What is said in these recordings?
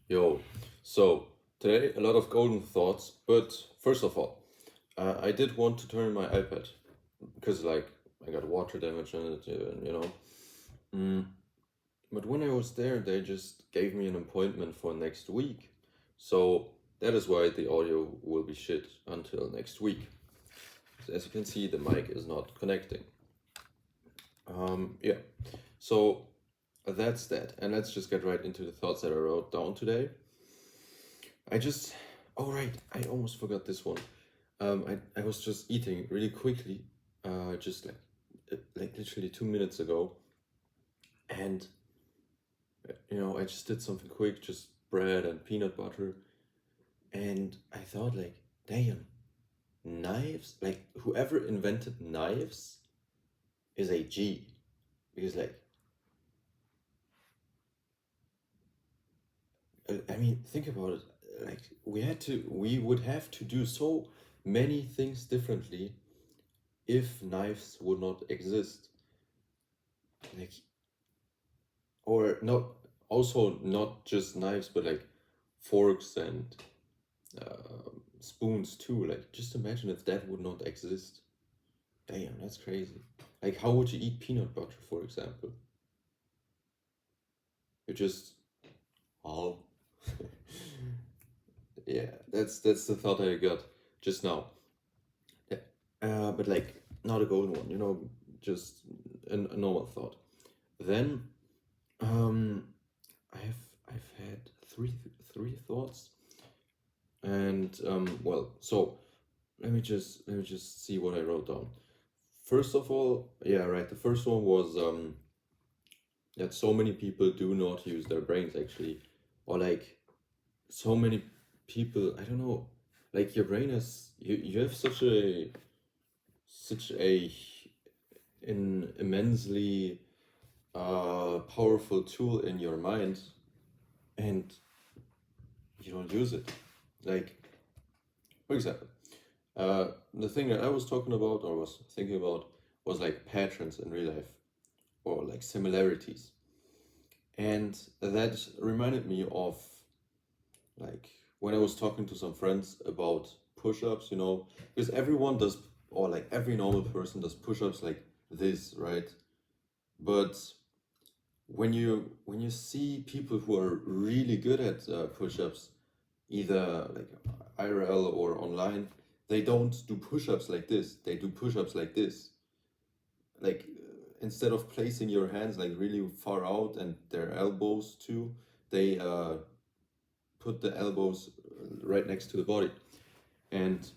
Yo, so today a lot of golden thoughts, but first of all, I did want to turn my iPad because like I got water damage on it, and Mm, but when I was there, they just gave me an appointment for next week, so that is why the audio will be shit until next week. So as you can see, the mic is not connecting. Yeah, so that's that, and let's just get right into the thoughts that I wrote down today. I just, oh right, I almost forgot this one. I was just eating really quickly, just like literally 2 minutes ago, and I just did something quick, just bread and peanut butter, and I thought like, damn, knives, like whoever invented knives is a G, because like, I mean, think about it, like we would have to do so many things differently if knives would not exist. Like, or not, also not just knives, but like forks and spoons too. Like, just imagine if that would not exist. Damn, that's crazy. Like, how would you eat peanut butter, for example? You just, oh, yeah, that's the thought I got just now. Yeah. But like, not a golden one, just a normal thought. Then, um, I've had three thoughts. And well, so let me just see what I wrote down. First of all, yeah, right. The first one was that so many people do not use their brains actually, or like so many people. I don't know. Like your brain is you have such a an immensely powerful tool in your mind, and you don't use it. Like for example. The thing that I was talking about or was thinking about was like patterns in real life or like similarities. And that reminded me of like when I was talking to some friends about push ups, because everyone does, or like every normal person does push ups like this, right? But when you see people who are really good at push ups, either like IRL or online, they don't do push ups like this. They do push ups like this. Like instead of placing your hands like really far out and their elbows too, they put the elbows right next to the body. And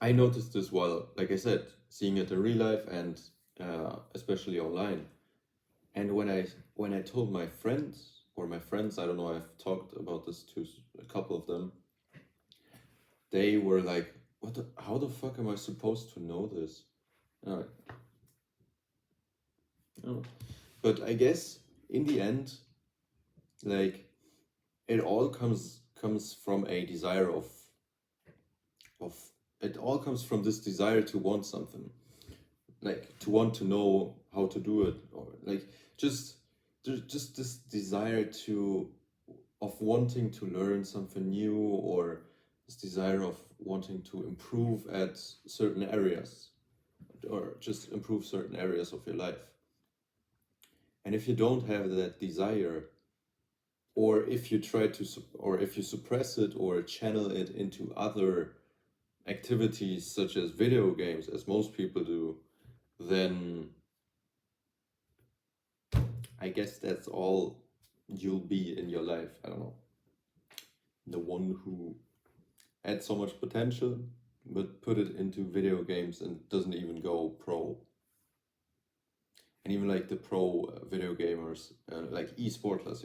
I noticed this while, like I said, seeing it in real life and especially online. And when I told my friends or my friends, I don't know, I've talked about this to a couple of them. They were like, "What? How the fuck am I supposed to know this?" Uh, oh. But I guess in the end, like it all comes from a desire of it all comes from this desire to want something, like to want to know how to do it, or like just just this desire to of wanting to learn something new, or this desire of wanting to improve at certain areas, or just improve certain areas of your life. And if you don't have that desire, or if you try to or if you suppress it or channel it into other activities such as video games, as most people do, then I guess that's all you'll be in your life. I don't know, the one who had so much potential but put it into video games and doesn't even go pro. And even like the pro video gamers, like esportlers,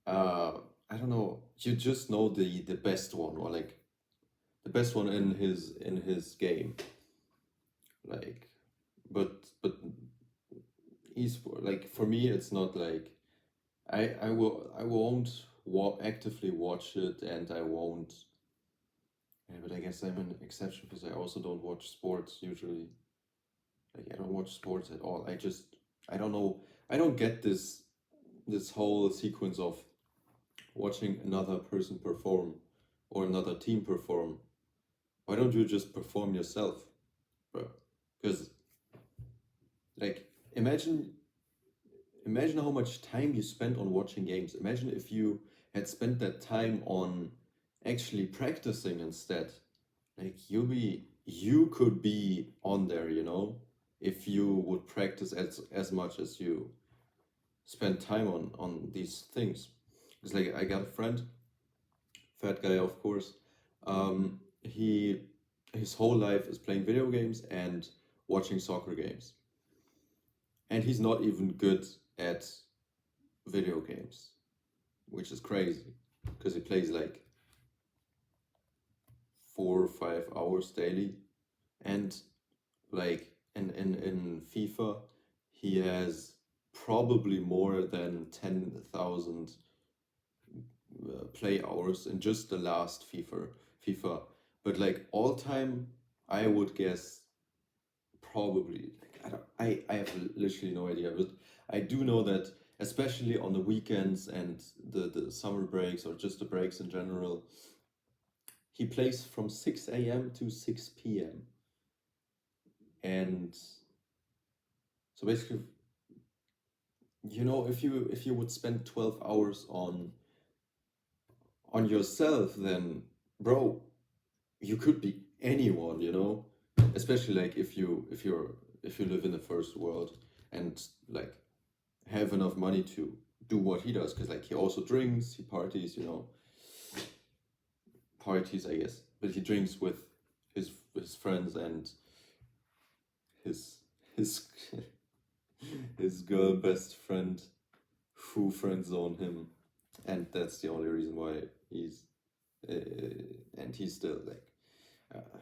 uh, I don't know, you just know the best one, or like the best one in his game, like, but esport, like for me it's not like I won't actively watch it, and I won't, yeah, but I guess I'm an exception because I also don't watch sports usually. Like I don't watch sports at all. I don't know, I don't get this whole sequence of watching another person perform or another team perform. Why don't you just perform yourself, bro? Because like imagine how much time you spent on watching games. Imagine if you had spent that time on actually practicing instead. Like you could be on there, if you would practice as much as you spend time on these things. It's like I got a friend, fat guy, of course. He his whole life is playing video games and watching soccer games, and he's not even good at video games, which is crazy because he plays like 4 or 5 hours daily, and like in FIFA, he has probably more than 10,000 play hours in just the last FIFA. But like all time, I would guess probably like I have literally no idea, but I do know that especially on the weekends and the summer breaks or just the breaks in general, he plays from 6 a.m. to 6 p.m. And so basically, if you would spend 12 hours on yourself, then bro, you could be anyone. Especially like if you live in the first world and like have enough money to do what he does, because like he also drinks, he parties, I guess, but he drinks with his friends and his his his girl best friend who friend zone him, and that's the only reason why he's and he's still like uh,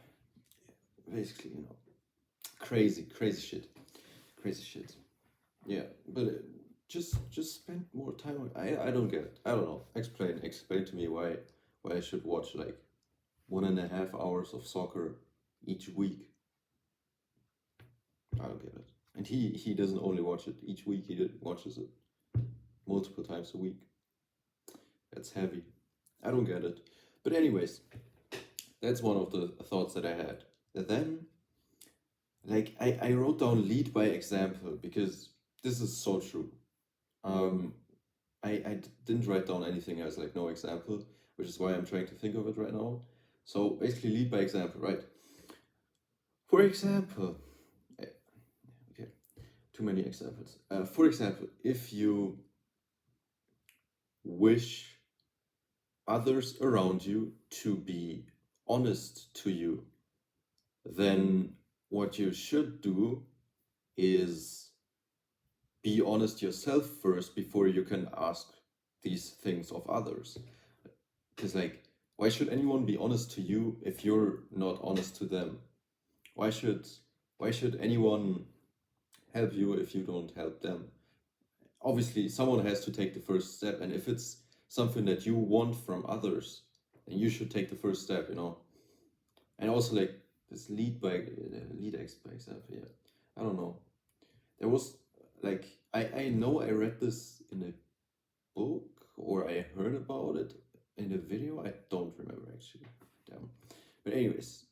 basically crazy shit. Yeah, but just spend more time on. I don't get it. I don't know. Explain to me why I should watch like 1.5 hours of soccer each week. I don't get it. And he doesn't only watch it each week. Watches it multiple times a week. That's heavy. I don't get it. But anyways, that's one of the thoughts that I had. Then, like, I wrote down lead by example because this is so true. Um, I didn't write down anything else, like no example, which is why I'm trying to think of it right now. So basically, lead by example, right? For example, okay, too many examples. For example, if you wish others around you to be honest to you, then what you should do is be honest yourself first before you can ask these things of others. Because, like, why should anyone be honest to you if you're not honest to them? Why should why should anyone help you if you don't help them? Obviously, someone has to take the first step, and if it's something that you want from others, then you should take the first step. And also, like, this by example, yeah. I don't know. There was like I know I read this in a book or I heard about it in a video. I don't remember actually. Damn. But anyways,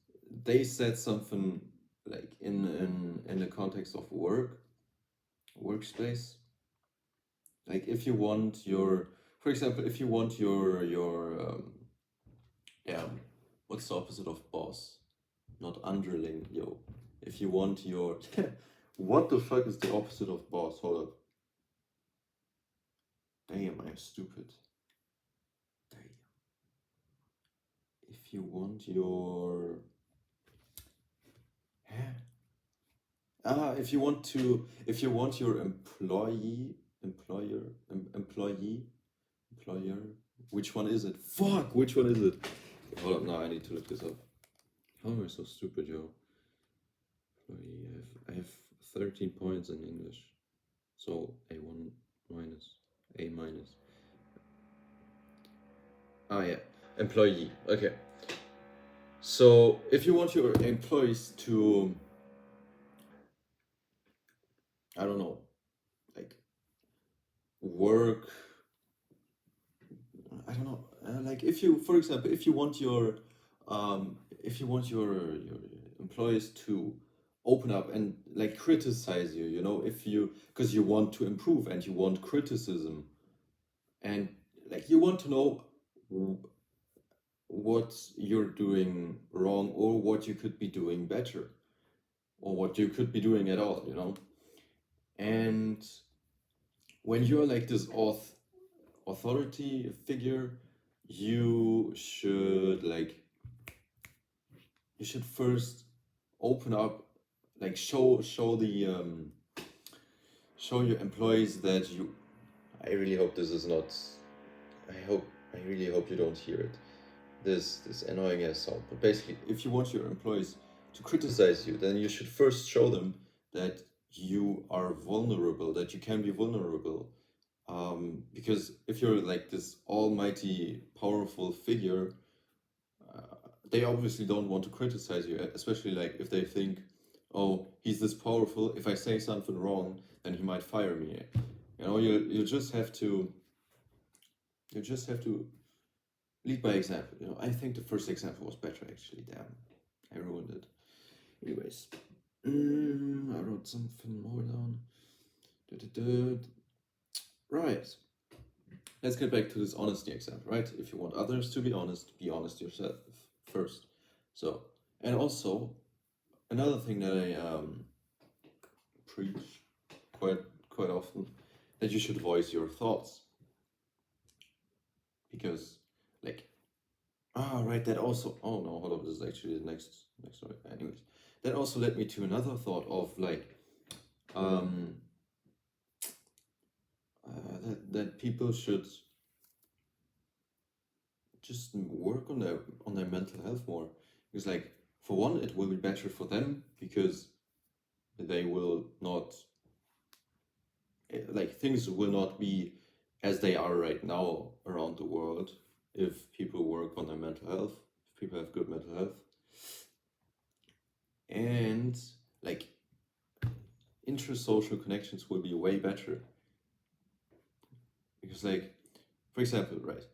they said something like in the context of workspace. Like if you want for example, if you want your what's the opposite of boss? Not underling, yo. If you want your what the fuck is the opposite of boss? Hold up. Damn, I'm stupid. Damn. If you want your if you want your employer, which one is it? Fuck, which one is it? Hold up, now I need to look this up. How am I so stupid, yo? Employee, I have 13 points in English. So A1 minus, A minus. Ah, yeah, employee. Okay. So if you want your employees to, I don't know, like work, don't know, like if you, for example, if you want your employees to open up and like criticize you, you know, if you, because you want to improve and you want criticism, and like you want to know what you're doing wrong or what you could be doing better or what you could be doing at all, you know. And when you're like this authority figure, you should like, you should first open up, like show your employees that you, I really hope this is not, I really hope you don't hear it, this annoying ass sound. But basically, if you want your employees to criticize you, then you should first show them that you are vulnerable, that you can be vulnerable. Because if you're like this almighty powerful figure, they obviously don't want to criticize you, especially like if they think, oh, he's this powerful, if I say something wrong, then he might fire me. You know, you just have to, you just have to lead by example. You know, I think the first example was better actually. Damn, I ruined it. Anyways, I wrote something more down. Right. Let's get back to this honesty example, right? If you want others to be honest yourself first. So, and also another thing that I preach quite often, that you should voice your thoughts, because like, right, that also, oh no, hold on, this is actually the next one. Anyways, that also led me to another thought of like, that people should just work on their mental health more, because like, for one, it will be better for them because they will not, like, things will not be as they are right now around the world if people work on their mental health, if people have good mental health. And like, intrasocial connections will be way better, because like, for example, right,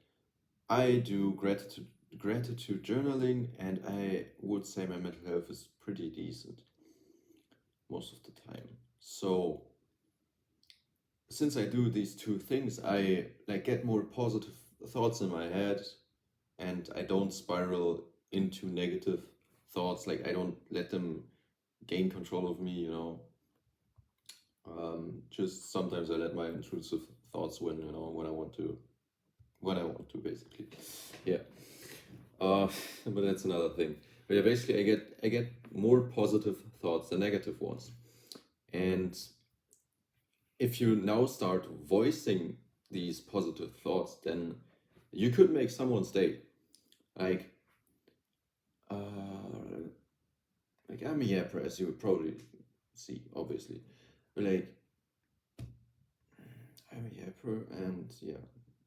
I do gratitude journaling, and I would say my mental health is pretty decent most of the time. So since I do these two things, I like get more positive thoughts in my head, and I don't spiral into negative thoughts. Like, I don't let them gain control of me, you know. Just sometimes I let my intrusive thoughts win, you know, when I want to, basically. Yeah. But that's another thing. But yeah, basically, I get more positive thoughts than negative ones, and if you now start voicing these positive thoughts, then you could make someone's day. Like, like I'm a yapper, as you would probably see, obviously. But like, I'm a yapper, and yeah,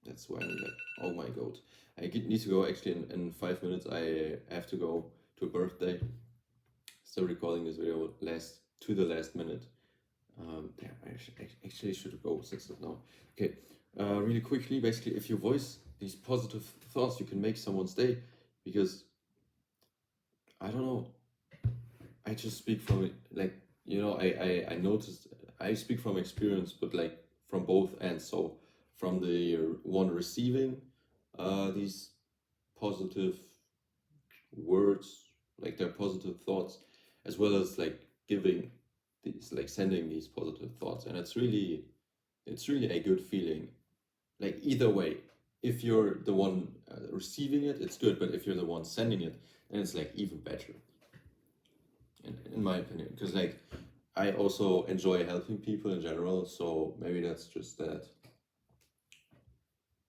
that's why I'm like, oh my god. Need to go actually in 5 minutes. I have to go to a birthday. Still recording this video to the last minute. Damn, I actually should go since it's now. Okay, really quickly, basically, if you voice these positive thoughts, you can make someone's day, because I don't know. I just speak from, like, you know, I noticed, I speak from experience, but like from both ends. So from the one receiving these positive words, like their positive thoughts, as well as like giving these, like sending these positive thoughts, and it's really a good feeling. Like, either way, if you're the one receiving it, it's good, but if you're the one sending it, then it's like even better, in my opinion, because like, I also enjoy helping people in general, so maybe that's just that.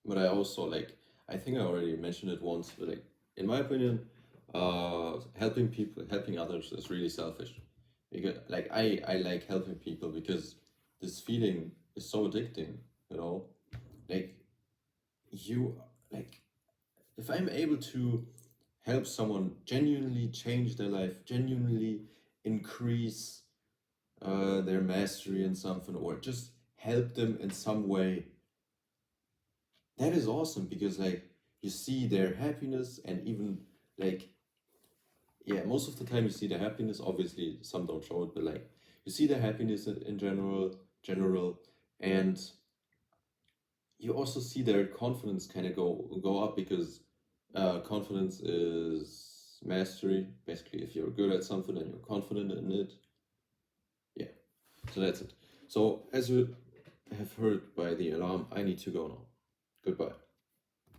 But I also like, I think I already mentioned it once, but like, in my opinion, helping others is really selfish. Because like, I like helping people because this feeling is so addicting, you know. Like, you, like, if I'm able to help someone genuinely change their life, genuinely increase their mastery in something, or just help them in some way, that is awesome, because like, you see their happiness, and even like, yeah, most of the time you see their happiness. Obviously, some don't show it, but like you see their happiness in general, and you also see their confidence kind of go up, because confidence is mastery. Basically, if you're good at something and you're confident in it, yeah. So that's it. So as you have heard by the alarm, I need to go now. Goodbye.